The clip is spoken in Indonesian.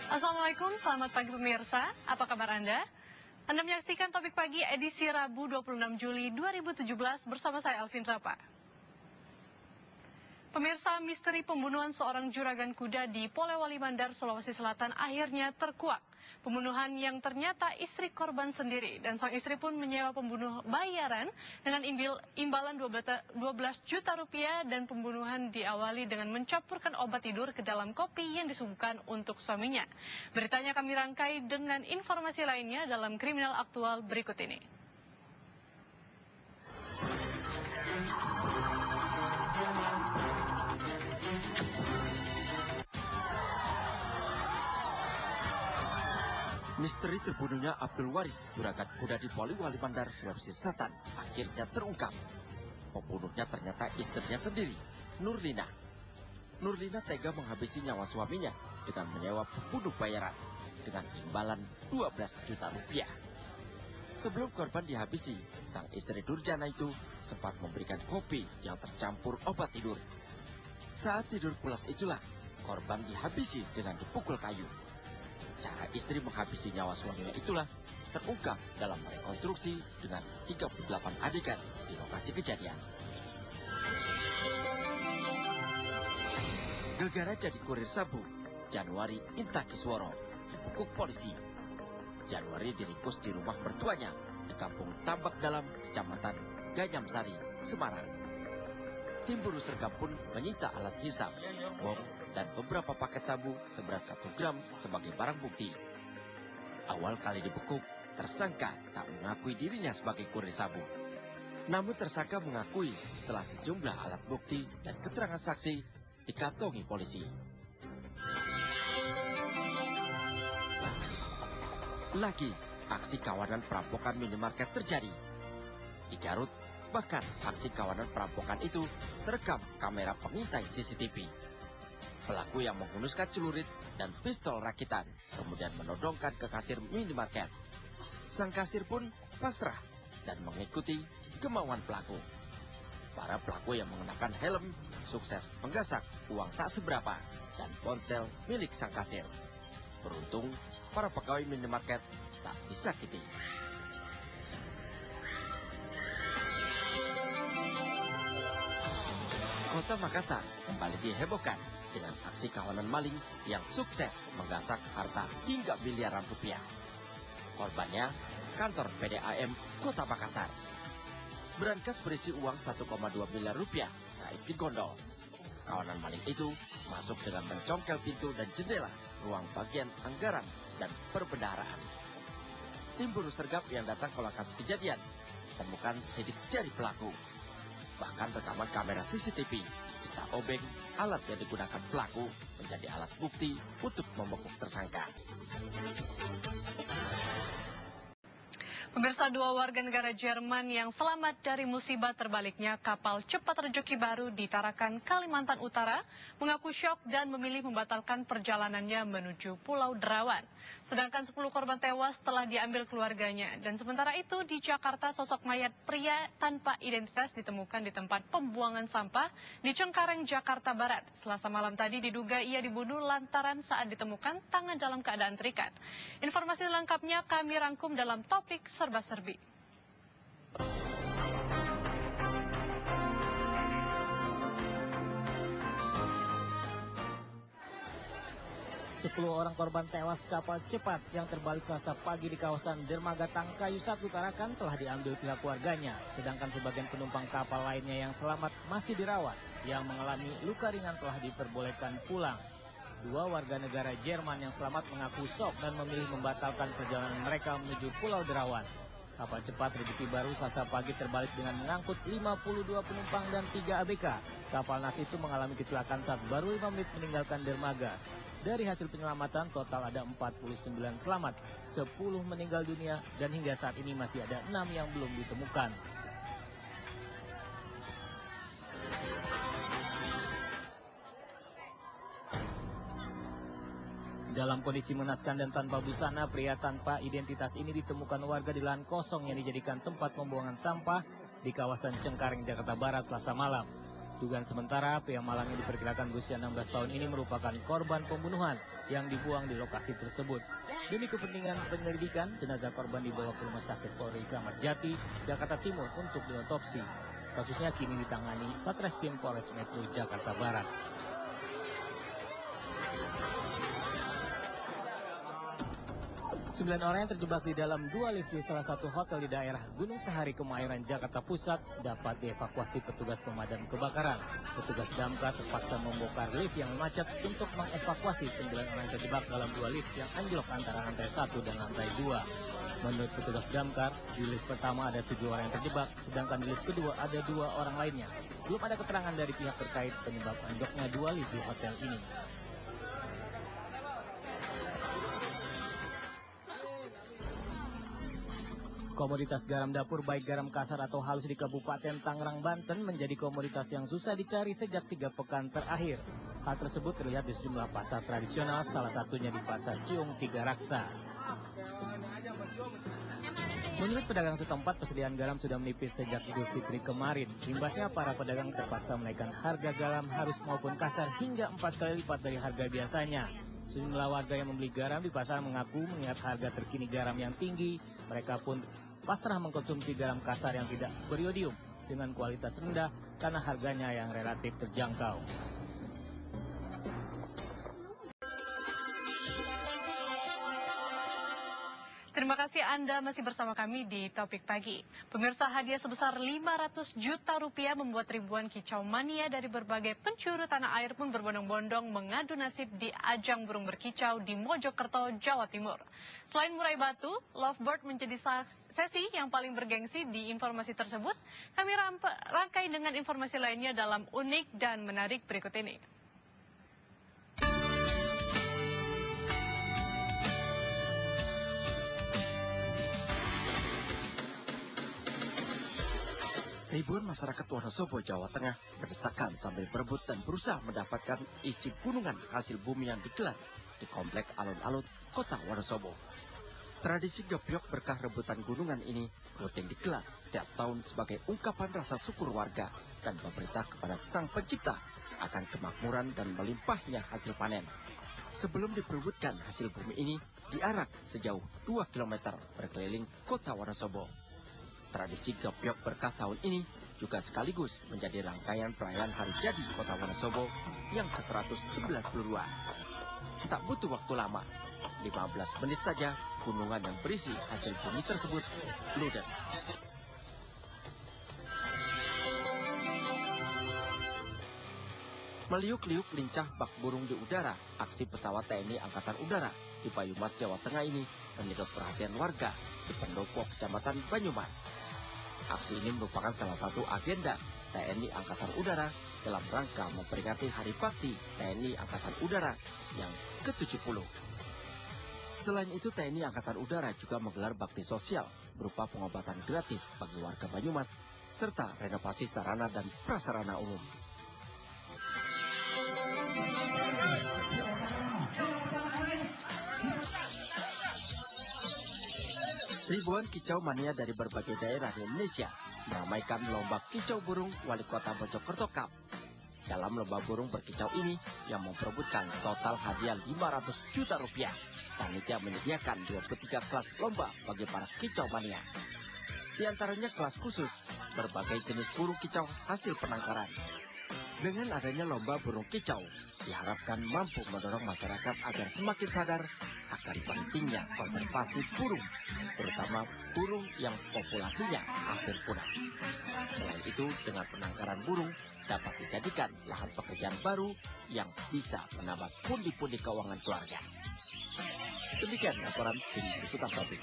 Assalamualaikum, selamat pagi pemirsa. Apa kabar Anda? Anda menyaksikan Topik Pagi edisi Rabu 26 Juli 2017 bersama saya Alvin Rapa. Pemirsa, misteri pembunuhan seorang juragan kuda di Polewali Mandar, Sulawesi Selatan akhirnya terkuak. Pembunuhan yang ternyata istri korban sendiri, dan sang istri pun menyewa pembunuh bayaran dengan imbalan 12 juta rupiah, dan pembunuhan diawali dengan mencampurkan obat tidur ke dalam kopi yang disuguhkan untuk suaminya. Beritanya kami rangkai dengan informasi lainnya dalam Kriminal Aktual berikut ini. Misteri terbunuhnya Abdul Waris, juragan kuda di Polewali Mandar, Sulawesi Selatan, akhirnya terungkap. Pembunuhnya ternyata istrinya sendiri, Nurlina. Nurlina tega menghabisi nyawa suaminya dengan menyewa pembunuh bayaran dengan imbalan 12 juta rupiah. Sebelum korban dihabisi, sang istri durjana itu sempat memberikan kopi yang tercampur obat tidur. Saat tidur pulas itulah, korban dihabisi dengan dipukul kayu. Cara istri menghabisi nyawa suaminya itulah terungkap dalam rekonstruksi dengan 38 adegan di lokasi kejadian. Gegara jadi kurir sabu, Januari Intakisworo dibekuk polisi. Januari diringkus di rumah mertuanya di Kampung Tambak Dalam, Kecamatan Ganyamsari, Semarang. Tim Buru Sergap pun menyita alat hisap, bom, dan beberapa paket sabu seberat 1 gram sebagai barang bukti. Awal kali dibekuk, tersangka tak mengakui dirinya sebagai kurir sabu. Namun tersangka mengakui setelah sejumlah alat bukti dan keterangan saksi dikantongi polisi. Lagi, aksi kawanan perampokan minimarket terjadi. Di Garut, bahkan aksi kawanan perampokan itu terekam kamera pengintai CCTV. Pelaku yang menghunuskan celurit dan pistol rakitan kemudian menodongkan ke kasir minimarket. Sang kasir pun pasrah dan mengikuti kemauan pelaku. Para pelaku yang mengenakan helm sukses menggasak uang tak seberapa dan ponsel milik sang kasir. Beruntung, para pegawai minimarket tak disakiti. Kota Makassar kembali dihebohkan dengan aksi kawanan maling yang sukses menggasak harta hingga miliaran rupiah. Korbannya, kantor PDAM Kota Makassar. Berangkas berisi uang 1,2 miliar rupiah naik di gondol. Kawanan maling itu masuk dengan mencongkel pintu dan jendela ruang bagian anggaran dan perbendaharaan. Tim Buru Sergap yang datang ke lokasi kejadian temukan sidik jari pelaku. Bahkan rekaman kamera CCTV serta obeng alat yang digunakan pelaku menjadi alat bukti untuk membekuk tersangka. Pemirsa, 2 warga negara Jerman yang selamat dari musibah terbaliknya kapal cepat rezeki baru di Tarakan, Kalimantan Utara mengaku syok dan memilih membatalkan perjalanannya menuju Pulau Derawan. Sedangkan 10 korban tewas telah diambil keluarganya. Dan sementara itu di Jakarta, sosok mayat pria tanpa identitas ditemukan di tempat pembuangan sampah di Cengkareng, Jakarta Barat. Selasa malam tadi diduga ia dibunuh lantaran saat ditemukan tangan dalam keadaan terikat. Informasi lengkapnya kami rangkum dalam Topik Serba-serbi. 10 orang korban tewas kapal cepat yang terbalik Selasa pagi di kawasan Dermaga Tangkayu 1 Tarakan telah diambil pihak keluarganya, sedangkan sebagian penumpang kapal lainnya yang selamat masih dirawat. Yang mengalami luka ringan telah diperbolehkan pulang. 2 warga negara Jerman yang selamat mengaku syok dan memilih membatalkan perjalanan mereka menuju Pulau Derawan. Kapal cepat rezeki baru Selasa pagi terbalik dengan mengangkut 52 penumpang dan 3 ABK. Kapal NAS itu mengalami kecelakaan saat baru 5 menit meninggalkan dermaga. Dari hasil penyelamatan total ada 49 selamat, 10 meninggal dunia, dan hingga saat ini masih ada 6 yang belum ditemukan. Dalam kondisi mengenaskan dan tanpa busana, pria tanpa identitas ini ditemukan warga di lahan kosong yang dijadikan tempat pembuangan sampah di kawasan Cengkareng, Jakarta Barat Selasa malam. Dugaan sementara, pria Malang yang diperkirakan berusia 16 tahun ini merupakan korban pembunuhan yang dibuang di lokasi tersebut. Demi kepentingan penyelidikan, jenazah korban dibawa ke Rumah Sakit Polri Kramat Jati, Jakarta Timur untuk diotopsi. Kasusnya kini ditangani Satreskrim Polres Metro Jakarta Barat. 9 orang yang terjebak di dalam 2 lift di salah satu hotel di daerah Gunung Sahari, Kemayoran, Jakarta Pusat dapat dievakuasi petugas pemadam kebakaran. Petugas damkar terpaksa membongkar lift yang macet untuk mengevakuasi 9 orang yang terjebak dalam 2 lift yang anjlok antara lantai 1 dan lantai 2. Menurut petugas damkar, di lift pertama ada 7 orang yang terjebak, sedangkan di lift kedua ada 2 orang lainnya. Belum ada keterangan dari pihak terkait penyebab anjloknya 2 lift di hotel ini. Komoditas garam dapur baik garam kasar atau halus di Kabupaten Tangerang, Banten menjadi komoditas yang susah dicari sejak 3 pekan terakhir. Hal tersebut terlihat di sejumlah pasar tradisional, salah satunya di Pasar Ciung Tiga Raksa. Menurut pedagang setempat, persediaan garam sudah menipis sejak Idul Fitri kemarin. Imbasnya para pedagang terpaksa menaikkan harga garam halus maupun kasar hingga 4 kali lipat dari harga biasanya. Sejumlah warga yang membeli garam di pasar mengaku mengingat harga terkini garam yang tinggi, mereka pun pasrah mengkonsumsi garam kasar yang tidak beriodium dengan kualitas rendah karena harganya yang relatif terjangkau. Terima kasih Anda masih bersama kami di Topik Pagi. Pemirsa, hadiah sebesar 500 juta rupiah membuat ribuan kicau mania dari berbagai penjuru tanah air pun berbondong-bondong mengadu nasib di ajang burung berkicau di Mojokerto, Jawa Timur. Selain murai batu, Lovebird menjadi sesi yang paling bergengsi di informasi tersebut. Kami rangkai dengan informasi lainnya dalam unik dan menarik berikut ini. Ribuan masyarakat Wonosobo, Jawa Tengah berdesakan sambil berebut dan berusaha mendapatkan isi gunungan hasil bumi yang digelar di Komplek Alun-Alun, Kota Wonosobo. Tradisi gebyok berkah rebutan gunungan ini rutin digelar setiap tahun sebagai ungkapan rasa syukur warga dan pemerintah kepada Sang Pencipta akan kemakmuran dan melimpahnya hasil panen. Sebelum diperebutkan hasil bumi ini diarak sejauh 2 km berkeliling Kota Wonosobo. Tradisi gebyok berkah tahun ini juga sekaligus menjadi rangkaian perayaan Hari Jadi Kota Wonosobo yang ke-192. Tak butuh waktu lama, 15 menit saja gunungan yang berisi hasil bumi tersebut ludes. Meliuk-liuk lincah bak burung di udara, aksi pesawat TNI Angkatan Udara di Banyumas, Jawa Tengah ini menyedot perhatian warga di pendopo Kecamatan Banyumas. Aksi ini merupakan salah satu agenda TNI Angkatan Udara dalam rangka memperingati Hari Bakti TNI Angkatan Udara yang ke-70. Selain itu, TNI Angkatan Udara juga menggelar bakti sosial berupa pengobatan gratis bagi warga Banyumas serta renovasi sarana dan prasarana umum. Ribuan kicau mania dari berbagai daerah di Indonesia meramaikan lomba kicau burung Wali Kota Mojokerto Cup. Dalam lomba burung berkicau ini yang memperebutkan total hadiah 500 juta rupiah, panitia menyediakan 23 kelas lomba bagi para kicau mania. Di antaranya kelas khusus berbagai jenis burung kicau hasil penangkaran. Dengan adanya lomba burung kicau, diharapkan mampu mendorong masyarakat agar semakin sadar akan pentingnya konservasi burung, terutama burung yang populasinya hampir punah. Selain itu, dengan penangkaran burung dapat dijadikan lahan pekerjaan baru yang bisa menambah pundi-pundi keuangan keluarga. Demikian laporan tim Liputan Topik.